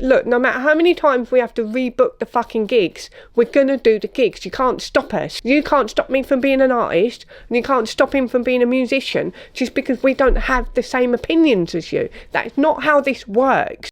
Look, no matter how many times we have to rebook the fucking gigs, we're gonna do the gigs. You can't stop us. You can't stop me from being an artist, and you can't stop him from being a musician just because we don't have the same opinions as you. That's not how this works.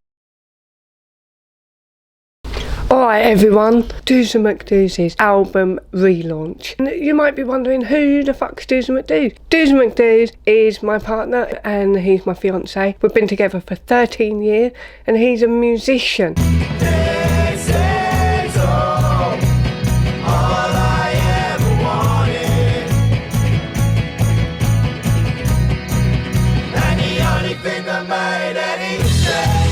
Alright everyone, Doozer McDooze's album Relaunch. And you might be wondering, who the fuck's Doozer McDooze? Doozer McDooze is my partner and he's my fiance. We've been together for 13 years and he's a musician. This is all I ever wanted, and the only thing that made any sense.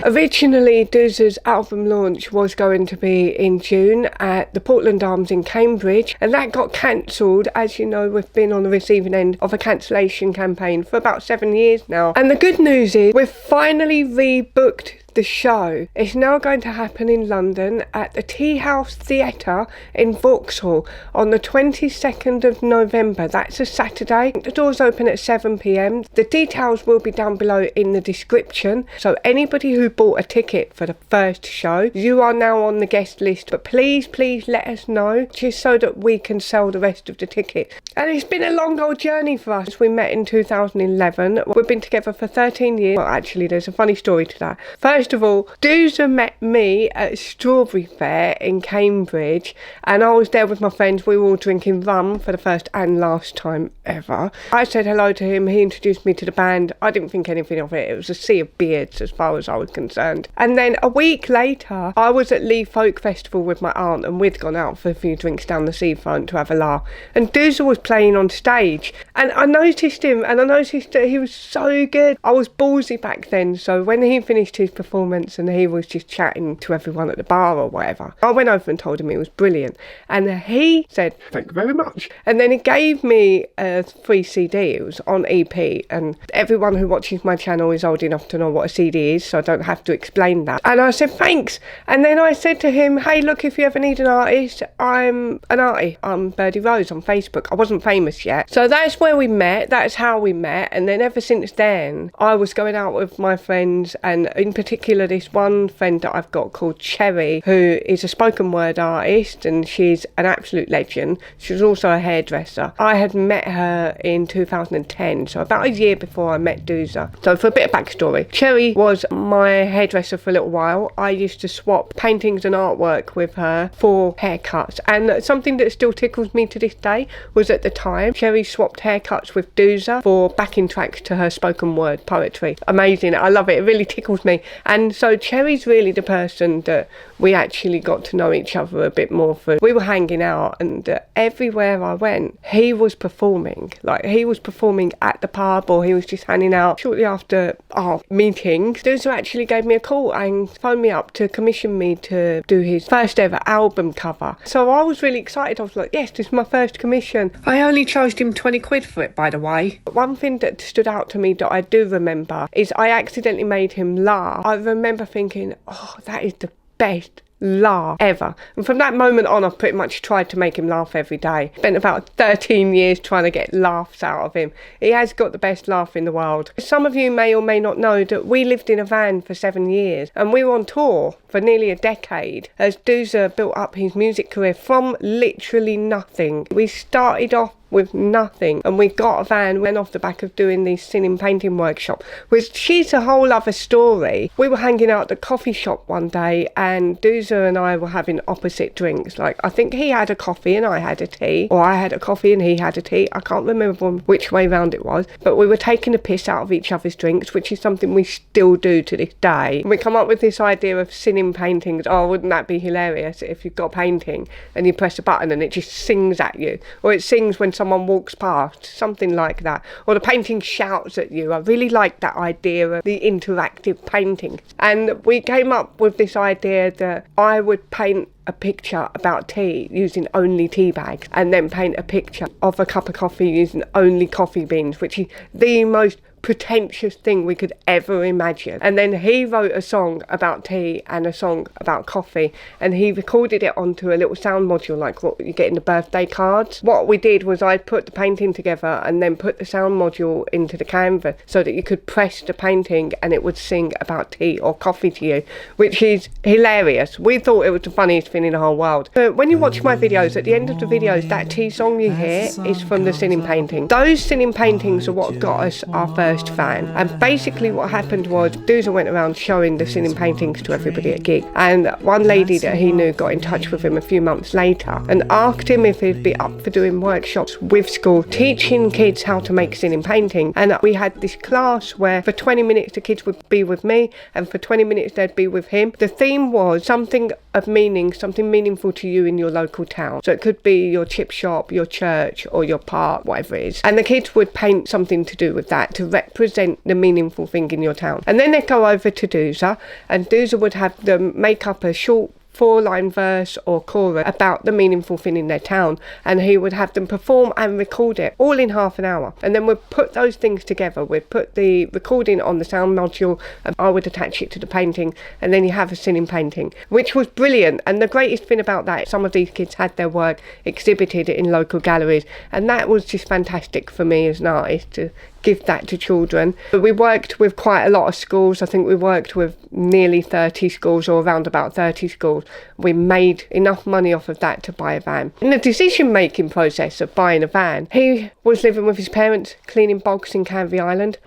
Originally, Doozer's album launch was going to be in June at the Portland Arms in Cambridge, and that got cancelled. As you know, we've been on the receiving end of a cancellation campaign for about 7 years now. And the good news is we've finally rebooked the show. It's now going to happen in London at the Tea House Theatre in Vauxhall on the 22nd of November. That's a Saturday. The doors open at 7 p.m. The details will be down below in the description. So anybody who bought a ticket for the first show, you are now on the guest list. But please let us know, just so that we can sell the rest of the tickets. And it's been a long old journey for us. We met in 2011. We've been together for 13 years. Well, actually, there's a funny story to that. First of all, Doozer met me at Strawberry Fair in Cambridge, and I was there with my friends. We were all drinking rum for the first and last time ever. I said hello to him. He introduced me to the band. I didn't think anything of it. It was a sea of beards as far as I was concerned. And then a week later, I was at Lee Folk Festival with my aunt, and we'd gone out for a few drinks down the seafront to have a laugh. And Doozer was playing on stage, and I noticed him, and I noticed that he was so good. I was ballsy back then, so when he finished his performance and he was just chatting to everyone at the bar or whatever, I went over and told him he was brilliant, and he said thank you very much, and then he gave me a free CD. It was on EP, and everyone who watches my channel is old enough to know what a CD is, so I don't have to explain that. And I said thanks, and then I said to him, hey look, if you ever need an artist, I'm an artist. I'm Birdy Rose on Facebook. I wasn't famous yet, so that's where we met. That's how we met. And then ever since then I was going out with my friends, and in particular this one friend that I've got called Cherry, who is a spoken word artist, and she's an absolute legend. She was also a hairdresser. I had met her in 2010, so about a year before I met Doozer. So for a bit of backstory, Cherry was my hairdresser for a little while. I used to swap paintings and artwork with her for haircuts, and something that still tickles me to this day was at the time Cherry swapped haircuts with Doozer for backing tracks to her spoken word poetry. Amazing. I love it. It really tickles me. And so Cherry's really the person that we actually got to know each other a bit more for. We were hanging out, and everywhere I went, he was performing. Like, he was performing at the pub, or he was just hanging out. Shortly after our meeting, Doozer actually gave me a call and phoned me up to commission me to do his first ever album cover. So I was really excited. I was like, yes, this is my first commission. I only charged him 20 quid for it, by the way. One thing that stood out to me that I do remember is I accidentally made him laugh. I remember thinking, oh, that is the best laugh ever. And from that moment on, I've pretty much tried to make him laugh every day. Spent about 13 years trying to get laughs out of him. He has got the best laugh in the world. Some of you may or may not know that we lived in a van for 7 years, and we were on tour for nearly a decade as Doozer built up his music career from literally nothing. We started off with nothing, and we got a van, went off the back of doing these singing painting workshop, which is a whole other story. We were hanging out at the coffee shop one day, and Doozer and I were having opposite drinks. Like, I think he had a coffee and I had a tea, or I had a coffee and he had a tea. I can't remember which way round it was, but we were taking a piss out of each other's drinks, which is something we still do to this day. And we come up with this idea of singing paintings. Oh, wouldn't that be hilarious if you've got a painting and you press a button and it just sings at you, or it sings when someone walks past, something like that, or the painting shouts at you. I really like that idea of the interactive painting, and we came up with this idea that I would paint a picture about tea using only tea bags, and then paint a picture of a cup of coffee using only coffee beans, which is the most pretentious thing we could ever imagine. And then he wrote a song about tea and a song about coffee, and he recorded it onto a little sound module like what you get in the birthday cards. What we did was I put the painting together and then put the sound module into the canvas so that you could press the painting and it would sing about tea or coffee to you, which is hilarious. We thought it was the funniest thing in the whole world. When you watch my videos, at the end of the videos, that tea song you hear is from the ceiling painting. Those ceiling paintings are what got us our first fan. And basically what happened was Doozer went around showing the ceiling paintings to everybody at gig, and one lady that he knew got in touch with him a few months later and asked him if he'd be up for doing workshops with school, teaching kids how to make ceiling painting. And we had this class where for 20 minutes the kids would be with me and for 20 minutes they'd be with him. The theme was something of meaning, something meaningful to you in your local town. So it could be your chip shop, your church or your park, whatever it is. And the kids would paint something to do with that to represent the meaningful thing in your town. And then they'd go over to Doozer, and Doozer would have them make up a short 4-line verse or chorus about the meaningful thing in their town, and he would have them perform and record it all in half an hour. And then we'd put those things together. We'd put the recording on the sound module and I would attach it to the painting, and then you have a singing painting, which was brilliant. And the greatest thing about that, some of these kids had their work exhibited in local galleries, and that was just fantastic for me as an artist to give that to children. But we worked with quite a lot of schools. I think we worked with nearly 30 schools, or around about 30 schools. We made enough money off of that to buy a van. In the decision making process of buying a van, he was living with his parents cleaning bogs in Canvey Island.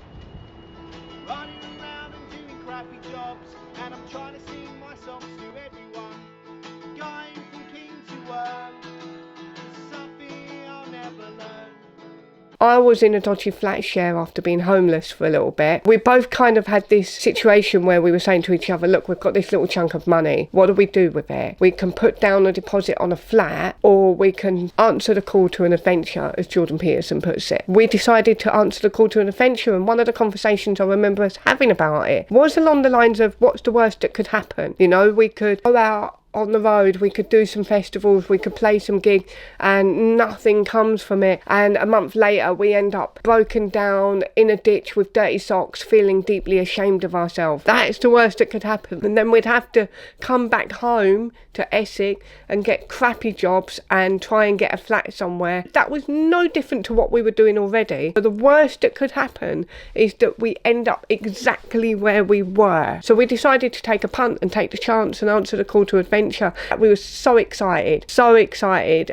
Running around and doing crappy jobs, and I'm trying to sing my songs to everyone. Going from king to worm, something I'll never learn. I was in a dodgy flat share after being homeless for a little bit. We both kind of had this situation where we were saying to each other, look, we've got this little chunk of money. What do we do with it? We can put down a deposit on a flat, or we can answer the call to an adventure, as Jordan Peterson puts it. We decided to answer the call to an adventure, and one of the conversations I remember us having about it was along the lines of, what's the worst that could happen? You know, we could go out on the road, we could do some festivals, we could play some gigs, and nothing comes from it. And a month later we end up broken down in a ditch with dirty socks, feeling deeply ashamed of ourselves. That's the worst that could happen. And then we'd have to come back home to Essex and get crappy jobs and try and get a flat somewhere. That was no different to what we were doing already. But the worst that could happen is that we end up exactly where we were. So we decided to take a punt and take the chance and answer the call to adventure. We were so excited,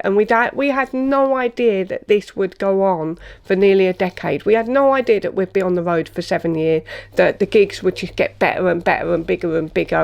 and we had no idea that this would go on for nearly a decade. We had no idea that we'd be on the road for 7 years, that the gigs would just get better and better and bigger,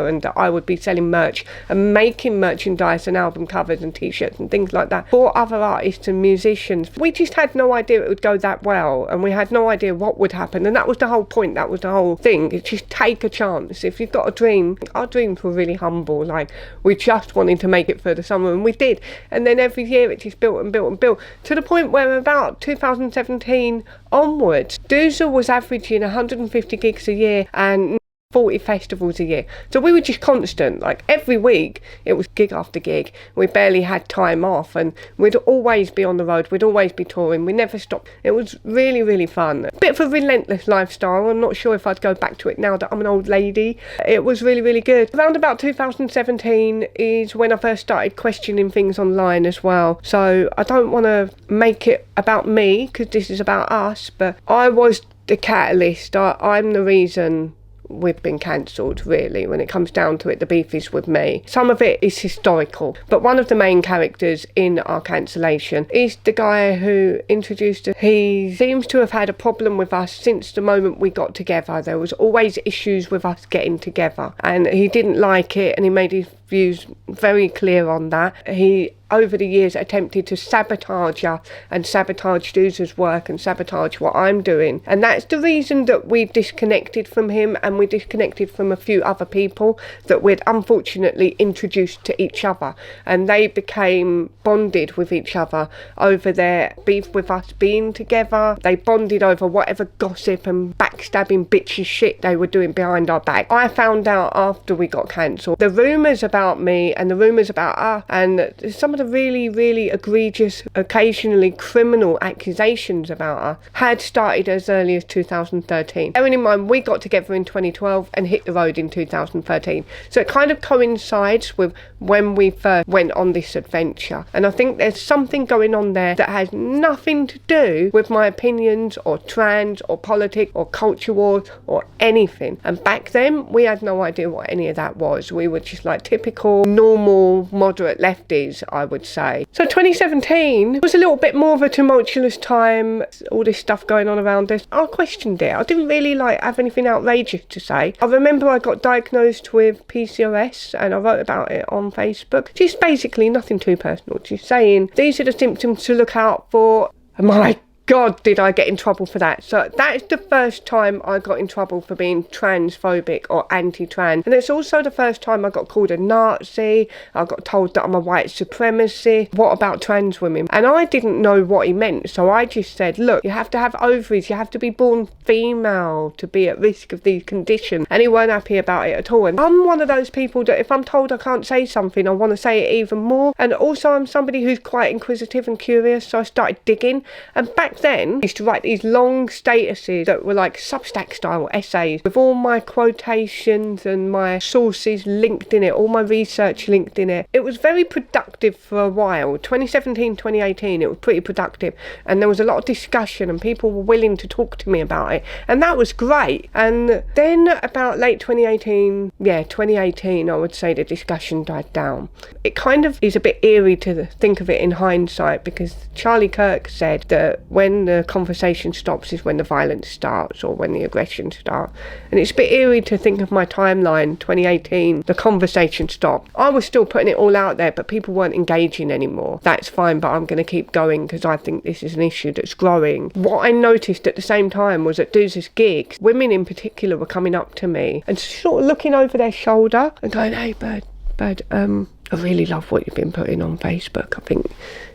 and that I would be selling merch and making merchandise and album covers and t-shirts and things like that for other artists and musicians. We just had no idea it would go that well, and we had no idea what would happen, and that was the whole point, that was the whole thing. It's just take a chance. If you've got a dream, our dreams were really humble, like we just wanted to make it for the summer, and we did. And then every year it just built and built and built to the point where about 2017 onwards, Doozer was averaging 150 gigs a year and 40 festivals a year. So we were just constant, like every week it was gig after gig. We barely had time off, and we'd always be on the road, we'd always be touring, we never stopped. It was really, really fun. A bit of a relentless lifestyle. I'm not sure if I'd go back to it now that I'm an old lady. It was really, really good. Around about 2017 is when I first started questioning things online as well. So I don't want to make it about me, because this is about us, but I was the catalyst. I'm the reason we've been cancelled, really. When it comes down to it, the beef is with me. Some of it is historical, but one of the main characters in our cancellation is the guy who introduced us. He seems to have had a problem with us since the moment we got together. There was always issues with us getting together, and he didn't like it, and he made his views very clear on that. He over the years attempted to sabotage us and sabotage Doozer's work and sabotage what I'm doing, and that's the reason that we disconnected from him, and we disconnected from a few other people that we'd unfortunately introduced to each other, and they became bonded with each other over their beef with us being together. They bonded over whatever gossip and backstabbing bitchy shit they were doing behind our back. I found out after we got cancelled the rumours about me and the rumours about us, and some of of the really, really egregious, occasionally criminal accusations about her had started as early as 2013. Bearing in mind, we got together in 2012 and hit the road in 2013. So it kind of coincides with when we first went on this adventure. And I think there's something going on there that has nothing to do with my opinions or trans or politics or culture wars or anything. And back then, we had no idea what any of that was. We were just like typical, normal, moderate lefties, I would say. So 2017 was a little bit more of a tumultuous time, all this stuff going on around us. I questioned it. I didn't really have anything outrageous to say. I remember I got diagnosed with PCOS and I wrote about it on Facebook. Just basically nothing too personal, just saying these are the symptoms to look out for. My God, did I get in trouble for that. So that is the first time I got in trouble for being transphobic or anti-trans. And it's also the first time I got called a Nazi. I got told that I'm a white supremacist. What about trans women? And I didn't know what he meant. So I just said, look, you have to have ovaries. You have to be born female to be at risk of these conditions. And he weren't happy about it at all. And I'm one of those people that if I'm told I can't say something, I want to say it even more. And also I'm somebody who's quite inquisitive and curious. So I started digging. And back then, I used to write these long statuses that were like Substack style essays with all my quotations and my sources linked in it, all my research linked in it. It was very productive for a while. 2017, 2018, it was pretty productive. And there was a lot of discussion and people were willing to talk to me about it. And that was great. And then about late 2018, I would say the discussion died down. It kind of is a bit eerie to think of it in hindsight because Charlie Kirk said that when the conversation stops is when the violence starts or when the aggression starts. And it's a bit eerie to think of my timeline, 2018, the conversation stopped. I was still putting it all out there, but people weren't engaging anymore. That's fine, but I'm going to keep going because I think this is an issue that's growing. What I noticed at the same time was at Doozer's gigs, women in particular were coming up to me and sort of looking over their shoulder and going, hey, Bird, I really love what you've been putting on Facebook. I think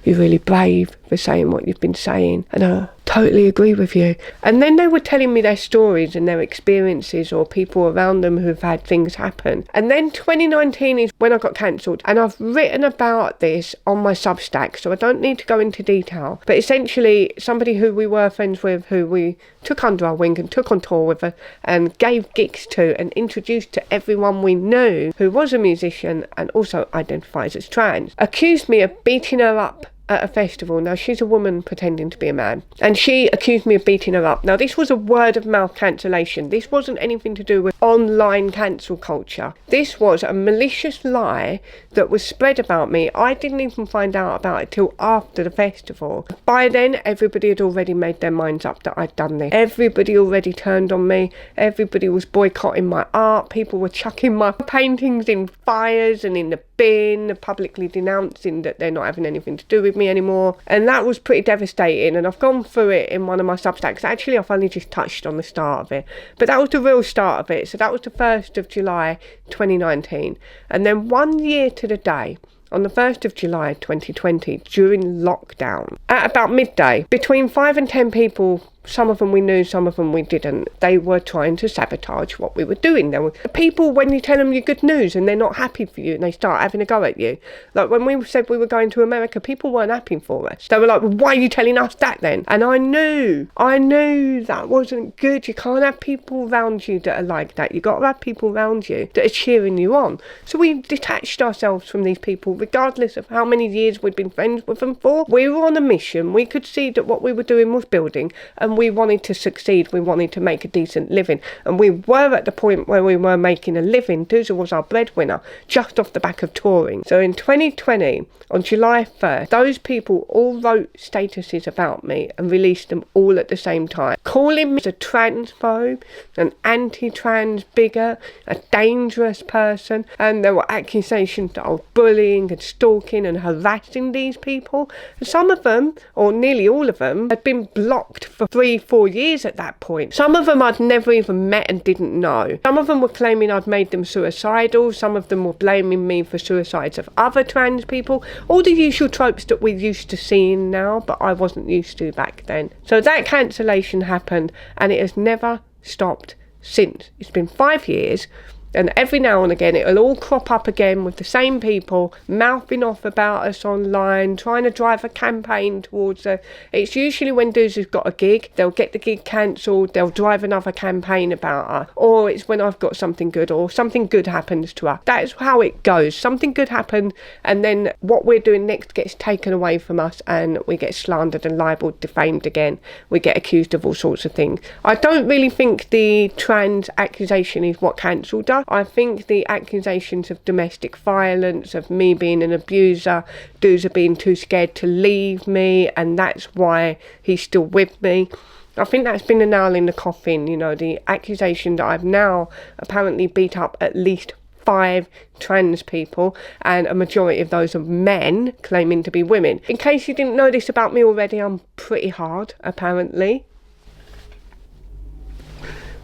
you're really brave for saying what you've been saying. And I totally agree with you. And then they were telling me their stories and their experiences or people around them who've had things happen. And then 2019 is when I got cancelled. And I've written about this on my Substack, so I don't need to go into detail. But essentially, somebody who we were friends with, who we took under our wing and took on tour with us and gave gigs to and introduced to everyone we knew who was a musician and also identifies as trans, accused me of beating her up at a festival. Now, she's a woman pretending to be a man, and she accused me of beating her up. Now, this was a word of mouth cancellation. This wasn't anything to do with online cancel culture. This was a malicious lie that was spread about me. I didn't even find out about it till after the festival. By then, everybody had already made their minds up that I'd done this. Everybody already turned on me. Everybody was boycotting my art. People were chucking my paintings in fires and in the bin, publicly denouncing that they're not having anything to do with me anymore. And that was pretty devastating, and I've gone through it in one of my Substacks. Actually, I've only just touched on the start of it, but that was the real start of it. So that was the 1st of July 2019, and then 1 year to the day, on the 1st of July 2020, during lockdown, at about midday, between 5 and 10 people, some of them we knew, some of them we didn't, they were trying to sabotage what we were doing. There were people, when you tell them your good news and they're not happy for you and they start having a go at you. Like when we said we were going to America, people weren't happy for us. They were like, well, why are you telling us that then? And I knew that wasn't good. You can't have people around you that are like that. You've got to have people around you that are cheering you on. So we detached ourselves from these people, regardless of how many years we'd been friends with them for. We were on a mission. We could see that what we were doing was building, and we wanted to succeed. We wanted to make a decent living, and we were at the point where we were making a living. Doozer was our breadwinner just off the back of touring. So in 2020, on July 1st, those people all wrote statuses about me and released them all at the same time, calling me a transphobe, an anti-trans bigot, a dangerous person, and there were accusations that I was bullying and stalking and harassing these people. And some of them, or nearly all of them, had been blocked for 3-4 years at that point. Some of them I'd never even met and didn't know. Some of them were claiming I'd made them suicidal. Some of them were blaming me for suicides of other trans people. All the usual tropes that we're used to seeing now, but I wasn't used to back then. So that cancellation happened, and it has never stopped since. It's been 5 years. And every now and again, it'll all crop up again with the same people mouthing off about us online, trying to drive a campaign towards us. It's usually when Dooze's got a gig, they'll get the gig cancelled, they'll drive another campaign about her. Or it's when I've got something good, or something good happens to her. That's how it goes. Something good happens, and then what we're doing next gets taken away from us, and we get slandered and libelled, defamed again. We get accused of all sorts of things. I don't really think the trans accusation is what cancelled her. I think the accusations of domestic violence, of me being an abuser, Doozer being too scared to leave me, and that's why he's still with me. I think that's been a nail in the coffin, you know, the accusation that I've now apparently beat up at least 5 trans people, and a majority of those are men claiming to be women. In case you didn't know this about me already, I'm pretty hard, apparently.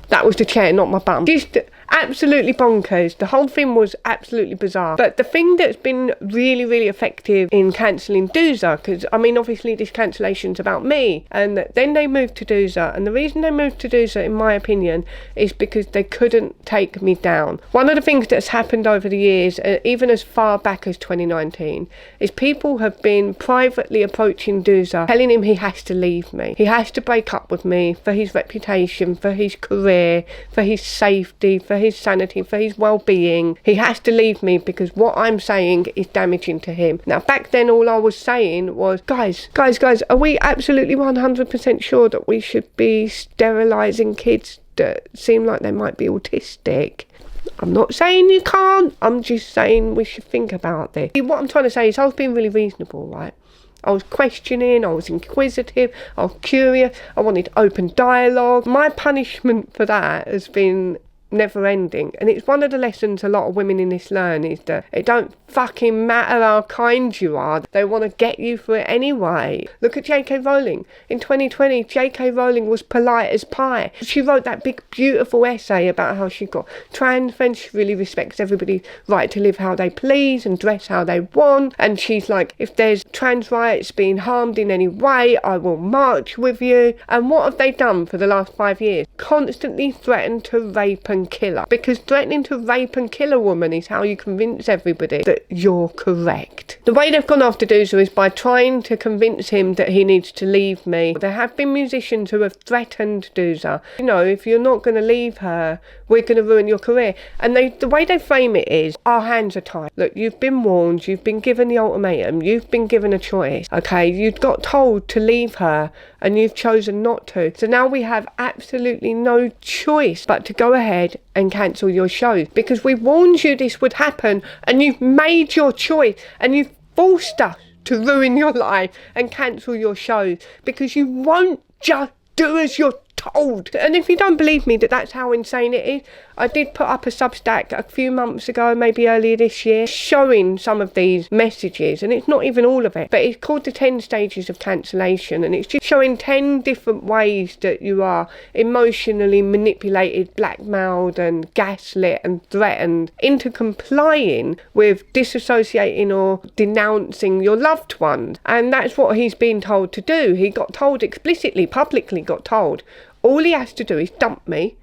That was the chair, not my bum. Just absolutely bonkers. The whole thing was absolutely bizarre. But the thing that's been really, really effective in cancelling Doozer, because, I mean, obviously this cancellation's about me, and then they moved to Doozer. And the reason they moved to Doozer, in my opinion, is because they couldn't take me down. One of the things that's happened over the years, even as far back as 2019, is people have been privately approaching Doozer, telling him he has to leave me. He has to break up with me for his reputation, for his career, for his safety, for his sanity, for his well-being. He has to leave me because what I'm saying is damaging to him. Now, back then, all I was saying was, guys, are we absolutely 100% sure that we should be sterilising kids that seem like they might be autistic? I'm not saying you can't, I'm just saying we should think about this. What I'm trying to say is I was being really reasonable, right? I was questioning, I was inquisitive, I was curious, I wanted open dialogue. My punishment for that has been never ending, and it's one of the lessons a lot of women in this learn, is that it don't fucking matter how kind you are, they want to get you for it anyway. Look at J.K. Rowling. In 2020, J.K. Rowling was polite as pie. She wrote that big beautiful essay about how she got trans friends, she really respects everybody's right to live how they please and dress how they want, and she's like, if there's trans rights being harmed in any way, I will march with you. And what have they done for the last 5 years? Constantly threatened to rape and kill her, because threatening to rape and kill a woman is how you convince everybody that you're correct. The way they've gone after Doozer is by trying to convince him that he needs to leave me. There have been musicians who have threatened Doozer, you know, if you're not going to leave her, we're going to ruin your career. And the way they frame it is, our hands are tied. Look, you've been warned, you've been given the ultimatum, you've been given a choice, okay? You got told to leave her and you've chosen not to. So now we have absolutely no choice but to go ahead and cancel your shows, because we warned you this would happen and you've made your choice and you've forced us to ruin your life and cancel your shows because you won't just do as you're told. And if you don't believe me that that's how insane it is, I did put up a Substack a few months ago, maybe earlier this year, showing some of these messages, and it's not even all of it, but it's called the 10 stages of cancellation, and it's just showing 10 different ways that you are emotionally manipulated, blackmailed and gaslit and threatened into complying with disassociating or denouncing your loved ones. And that's what he's been told to do. He got told explicitly, publicly got told, all he has to do is dump me,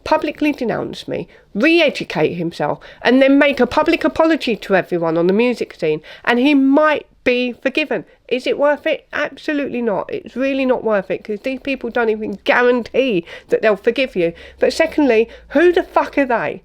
publicly denounce me, re-educate himself, and then make a public apology to everyone on the music scene, and he might be forgiven. Is it worth it? Absolutely not. It's really not worth it, because these people don't even guarantee that they'll forgive you. But secondly, who the fuck are they?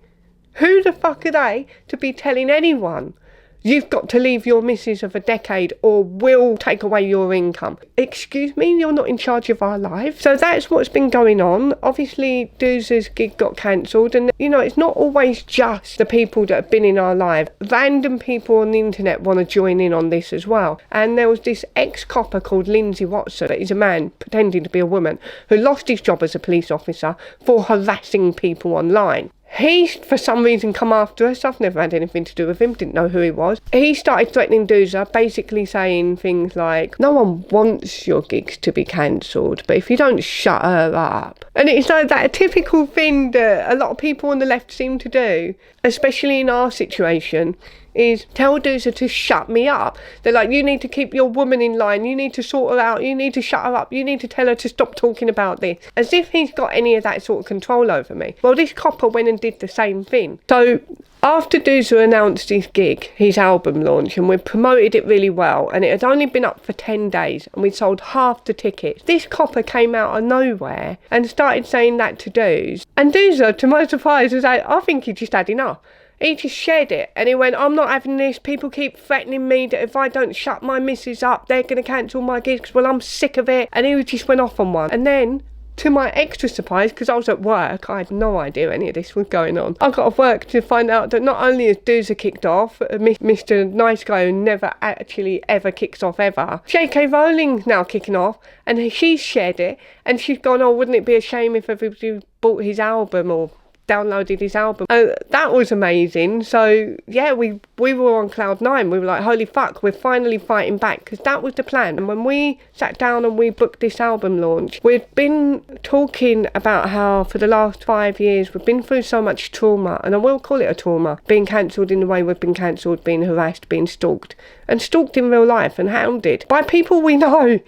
Who the fuck are they to be telling anyone you've got to leave your missus of a decade or we'll take away your income? Excuse me, you're not in charge of our lives. So that's what's been going on. Obviously, Doozer's gig got cancelled, and you know, it's not always just the people that have been in our lives. Random people on the internet want to join in on this as well. And there was this ex-copper called Lindsay Watson, that is a man pretending to be a woman, who lost his job as a police officer for harassing people online. He's, for some reason, come after us. I've never had anything to do with him, didn't know who he was. He started threatening Doozer, basically saying things like, no one wants your gigs to be cancelled, but if you don't shut her up. And it's like that typical thing that a lot of people on the left seem to do, especially in our situation. is tell Doozer to shut me up. They're like, you need to keep your woman in line, you need to sort her out, you need to shut her up, you need to tell her to stop talking about this. As if he's got any of that sort of control over me. Well, this copper went and did the same thing. So after Doozer announced his gig, his album launch, and we promoted it really well, and it had only been up for 10 days, and we sold half the tickets, this copper came out of nowhere and started saying that to Dooze. And Doozer, to my surprise, was like, I think he just had enough. He just shared it, and he went, I'm not having this, people keep threatening me that if I don't shut my missus up, they're going to cancel my gigs, well, I'm sick of it. And he just went off on one. And then, to my extra surprise, because I was at work, I had no idea any of this was going on. I got off work to find out that not only has Doozer kicked off, Mr. Nice Guy who never actually ever kicks off ever, J.K. Rowling's now kicking off, and she's shared it, and she's gone, oh, wouldn't it be a shame if everybody bought his album or downloaded his album. That was amazing. So yeah, we were on cloud nine. We were like, holy fuck, we're finally fighting back, because that was the plan. And when we sat down and we booked this album launch, we'd been talking about how for the last 5 years we've been through so much trauma, and I will call it a trauma, being cancelled in the way we've been cancelled, being harassed, being stalked, and stalked in real life and hounded by people we know.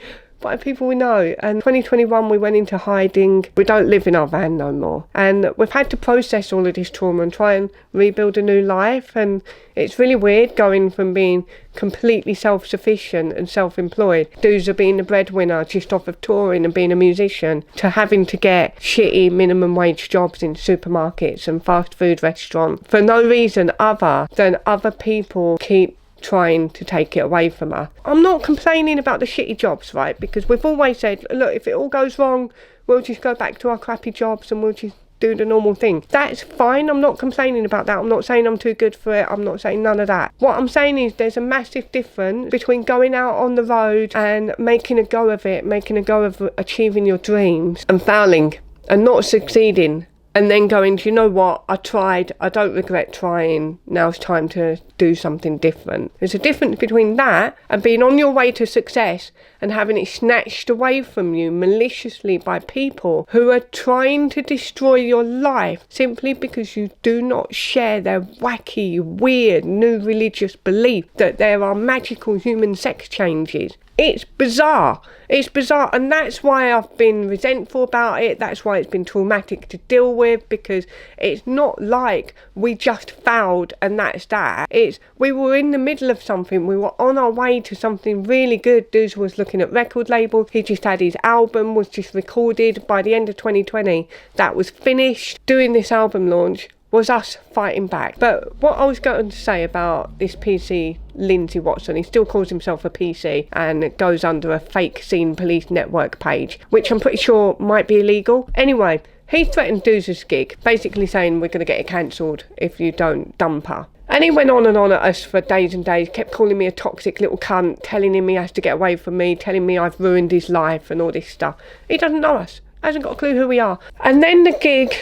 And 2021 we went into hiding. We don't live in our van no more, and we've had to process all of this trauma and try and rebuild a new life. And it's really weird going from being completely self-sufficient and self-employed, Doozer being the breadwinner just off of touring and being a musician, to having to get shitty minimum wage jobs in supermarkets and fast food restaurants for no reason other than other people keep trying to take it away from her. I'm not complaining about the shitty jobs, right? Because we've always said, look, if it all goes wrong, we'll just go back to our crappy jobs and we'll just do the normal thing. That's fine. I'm not complaining about that. I'm not saying I'm too good for it. I'm not saying none of that. What I'm saying is there's a massive difference between going out on the road and making a go of it, making a go of achieving your dreams, and failing and not succeeding, and then going, do you know what, I tried, I don't regret trying, now it's time to do something different. There's a difference between that and being on your way to success and having it snatched away from you maliciously by people who are trying to destroy your life simply because you do not share their wacky, weird, new religious belief that there are magical human sex changes. It's bizarre. It's bizarre, and that's why I've been resentful about it. That's why it's been traumatic to deal with, because it's not like we just failed and that's that. It's we were in the middle of something. We were on our way to something really good. Doozer was looking at record labels. He just had his album, was just recorded by the end of 2020. That was finished. Doing this album launch was us fighting back. But what I was going to say about this PC Lindsay Watson, he still calls himself a PC and it goes under a fake Scene Police Network page, which I'm pretty sure might be illegal. Anyway, he threatened Doozer's gig, basically saying we're going to get it cancelled if you don't dump her. And he went on and on at us for days and days, kept calling me a toxic little cunt, telling him he has to get away from me, telling me I've ruined his life and all this stuff. He doesn't know us, hasn't got a clue who we are. And then the gig,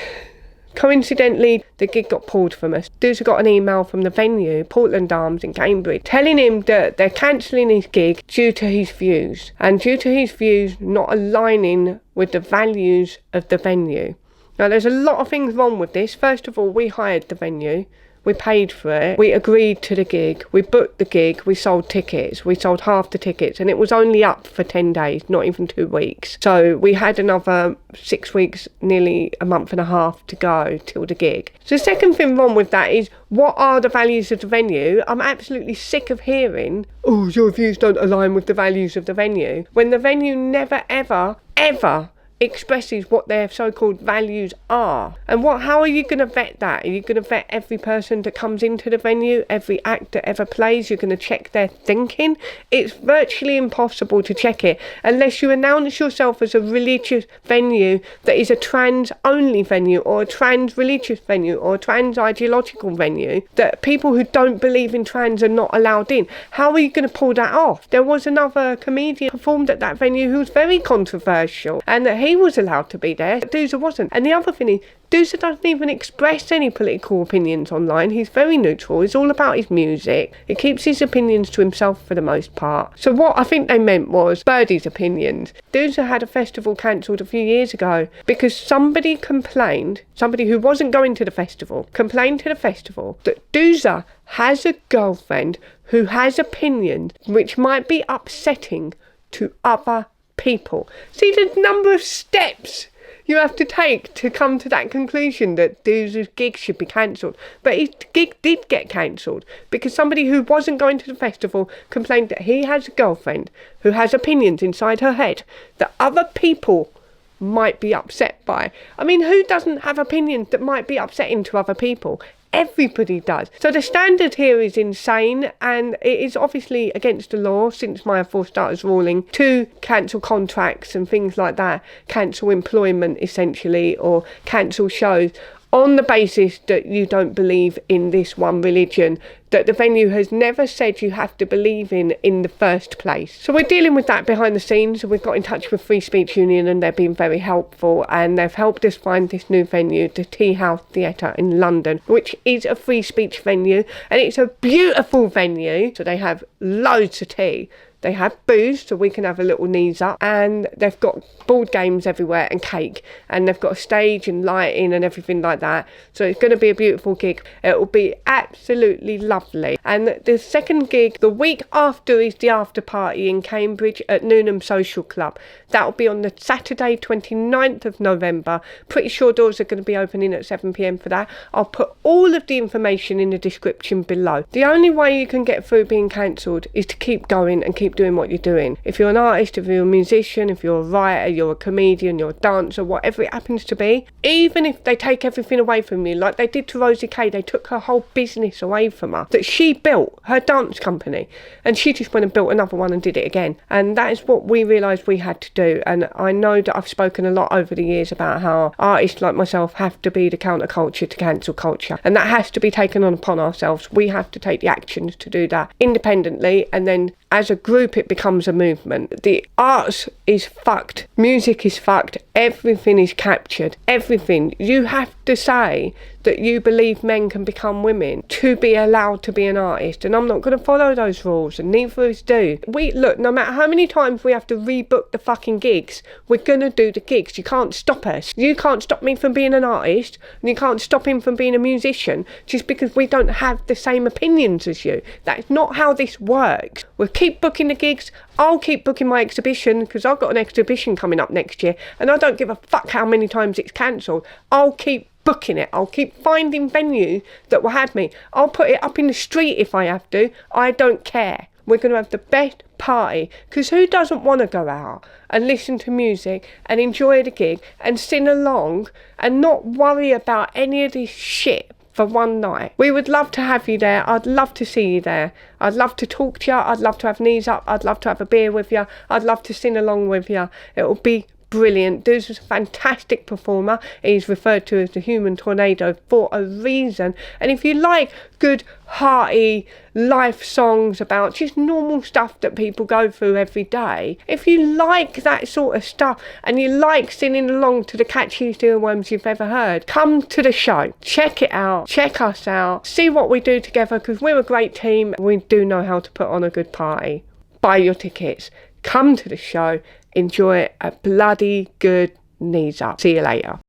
coincidentally, the gig got pulled from us. Doozer got an email from the venue, Portland Arms in Cambridge, telling him that they're cancelling his gig due to his views, and due to his views not aligning with the values of the venue. Now, there's a lot of things wrong with this. First of all, we hired the venue. We paid for it. We agreed to the gig. We booked the gig. We sold tickets. We sold half the tickets, and it was only up for 10 days, not even 2 weeks. So we had another 6 weeks, nearly a month and a half to go till the gig. So the second thing wrong with that is, what are the values of the venue? I'm absolutely sick of hearing, oh, your views don't align with the values of the venue, when the venue never, ever, ever expresses what their so-called values are. And how are you going to vet that? Are you going to vet every person that comes into the venue, every act that ever plays? You're going to check their thinking? It's virtually impossible to check it unless you announce yourself as a religious venue that is a trans-only venue, or a trans-religious venue, or a trans-ideological venue that people who don't believe in trans are not allowed in. How are you going to pull that off? There was another comedian performed at that venue who was very controversial, and he was allowed to be there, Doozer wasn't. And the other thing is, Doozer doesn't even express any political opinions online. He's very neutral. It's all about his music. He keeps his opinions to himself for the most part. So what I think they meant was Birdy's opinions. Doozer had a festival cancelled a few years ago because somebody complained, somebody who wasn't going to the festival, complained to the festival that Doozer has a girlfriend who has opinions which might be upsetting to other people. See the number of steps you have to take to come to that conclusion that Doozer's gig should be cancelled. But his gig did get cancelled because somebody who wasn't going to the festival complained that he has a girlfriend who has opinions inside her head that other people might be upset by. I mean, who doesn't have opinions that might be upsetting to other people? Everybody does. So the standard here is insane, and it is obviously against the law, since my for starters ruling, to cancel contracts and things like that, cancel employment essentially, or cancel shows on the basis that you don't believe in this one religion that the venue has never said you have to believe in the first place. So we're dealing with that behind the scenes. We've got in touch with Free Speech Union and they've been very helpful, and they've helped us find this new venue, the Tea House Theatre in London, which is a free speech venue, and it's a beautiful venue. So they have loads of tea. They have booze, so we can have a little knees up, and they've got board games everywhere and cake, and they've got a stage and lighting and everything like that. So it's going to be a beautiful gig. It will be absolutely lovely. And the second gig, the week after, is the after party in Cambridge at Newnham Social Club. That will be on the Saturday 29th of November. Pretty sure doors are going to be opening at 7 p.m. for that. I'll put all of the information in the description below. The only way you can get through being cancelled is to keep going and keep doing what you're doing. If you're an artist, if you're a musician, if you're a writer, you're a comedian, you're a dancer, whatever it happens to be, even if they take everything away from you, like they did to Rosie Kay, they took her whole business away from her that she built, her dance company, and she just went and built another one and did it again. And that is what we realised we had to do. And I know that I've spoken a lot over the years about how artists like myself have to be the counterculture to cancel culture, and that has to be taken on upon ourselves. We have to take the actions to do that independently, and then as a group it becomes a movement. The arts is fucked, music is fucked, everything is captured, everything. You have to say that you believe men can become women to be allowed to be an artist, and I'm not going to follow those rules, and neither is do. Look, no matter how many times we have to rebook the fucking gigs, we're going to do the gigs. You can't stop us. You can't stop me from being an artist, and you can't stop him from being a musician just because we don't have the same opinions as you. That's not how this works. We'll keep booking the gigs. I'll keep booking my exhibition, because I've got an exhibition coming up next year, and I don't give a fuck how many times it's cancelled. I'll keep booking it. I'll keep finding venues that will have me. I'll put it up in the street if I have to. I don't care. We're going to have the best party, because who doesn't want to go out and listen to music and enjoy the gig and sing along and not worry about any of this shit for one night? We would love to have you there. I'd love to see you there. I'd love to talk to you. I'd love to have knees up. I'd love to have a beer with you. I'd love to sing along with you. It'll be brilliant. Dooze was a fantastic performer. He's referred to as the human tornado for a reason. And if you like good, hearty life songs about just normal stuff that people go through every day, if you like that sort of stuff and you like singing along to the catchiest earworms you've ever heard, come to the show. Check it out. Check us out. See what we do together, because we're a great team. We do know how to put on a good party. Buy your tickets. Come to the show. Enjoy a bloody good knees up. See you later.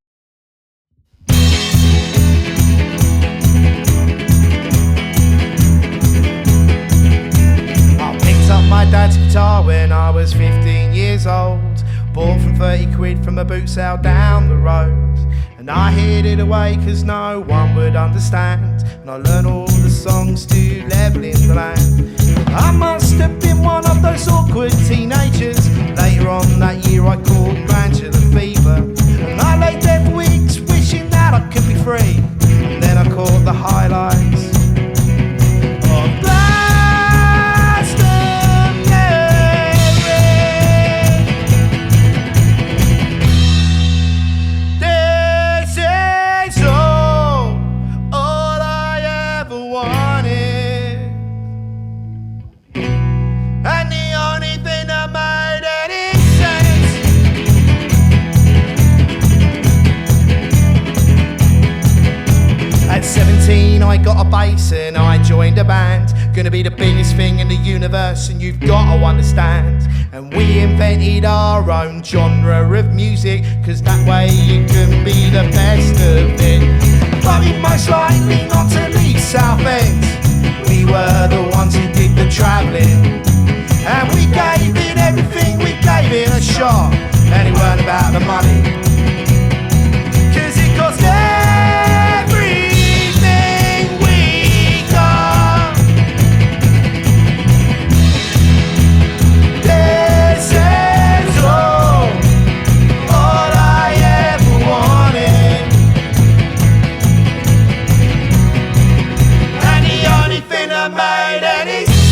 I picked up my dad's guitar when I was 15 years old. Bought from 30 quid from a boot sale down the road. And I hid it away cause no one would understand. And I learned all the songs to level in the land. I must have been one of those awkward teenagers. Later on that year I caught glandular fever, and I lay there for weeks wishing that I could be free. And then I caught the highlights of This is all I ever wanted. And the only thing that made any sense bass and I joined a band. Gonna be the biggest thing in the universe and you've got to understand. And we invented our own genre of music, cause that way you can be the best of it. But we most likely not to leave Southend. We were the ones who did the travelling, and we gave it everything, we gave it a shot. And it weren't about the money, cause it cost everything we got. This is all I ever wanted, and the only thing that made any sense.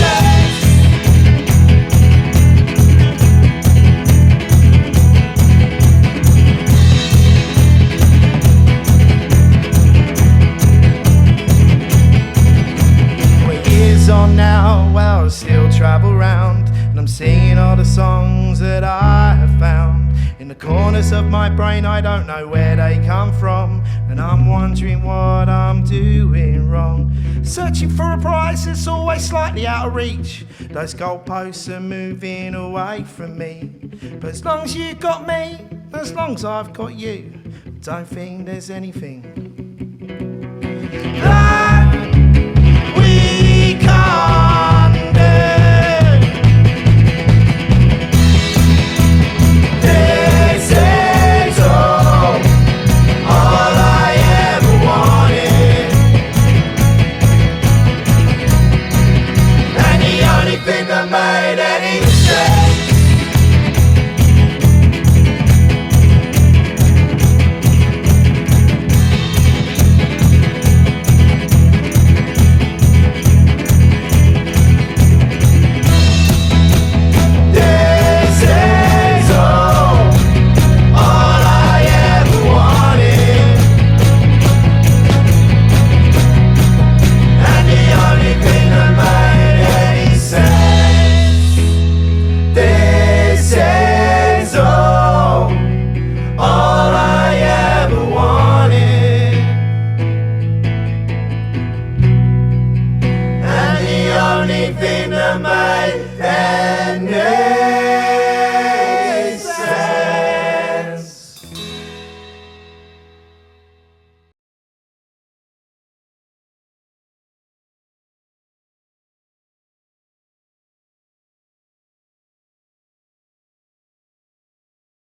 On now, well, I still travel round, and I'm singing all the songs that I have found in the corners of my brain. I don't know where they come from, and I'm wondering what I'm doing wrong. Searching for a prize that's always slightly out of reach. Those goalposts are moving away from me, but as long as you got me, as long as I've got you, don't think there's anything that we can't do. This is all I ever wanted, and the only thing that matters.